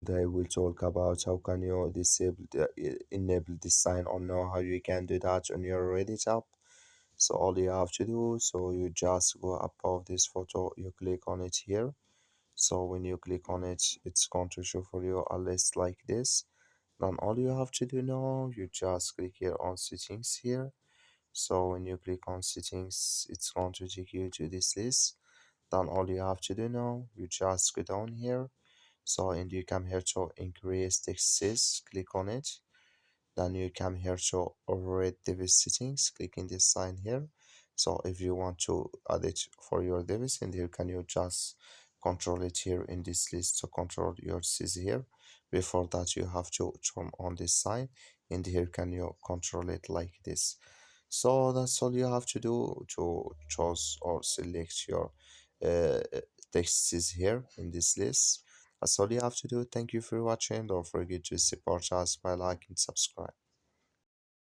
Today we'll talk about how can you enable this sign or know how you can do that on your Reddit app. So all you have to do, so you just go above this photo, you click on it here. So when you click on it, it's going to show for you a list like this. Then all you have to do now, you just click here on settings here. So when you click on settings, it's going to take you to this list. Then all you have to do now, you just go down here. So and you come here to increase text size, click on it. Then you come here to override device settings, clicking this sign here. So if you want to add it for your device, and here can you just control it here in this list to control your size here. Before that you have to turn on this sign, and here can you control it like this. So that's all you have to do to choose or select your uh, texts here in this list. That's all you have to do. Thank you for watching. Don't forget to support us by liking and subscribe.